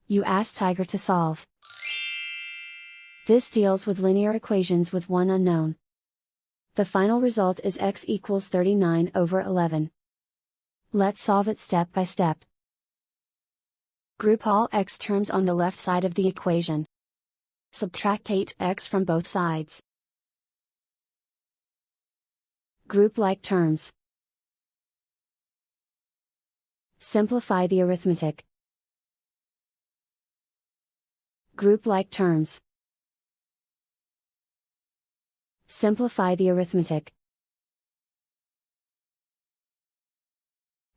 You ask Tiger to solve. This deals with linear equations with one unknown. The final result is x equals 39/11. Let's solve it step by step. Group all x terms on the left side of the equation. Subtract 8x from both sides. Group like terms. Simplify the arithmetic. Group like terms. Simplify the arithmetic.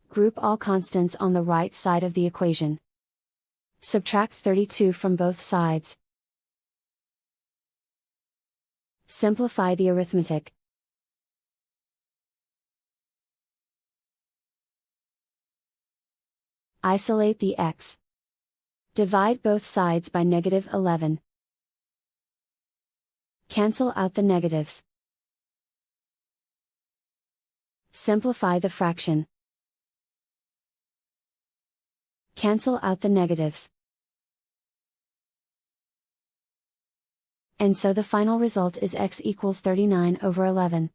Group all constants on the right side of the equation. Subtract 32 from both sides. Simplify the arithmetic. Isolate the x. Divide both sides by -11. Cancel out the negatives. Simplify the fraction. Cancel out the negatives. And so the final result is x equals 39/11.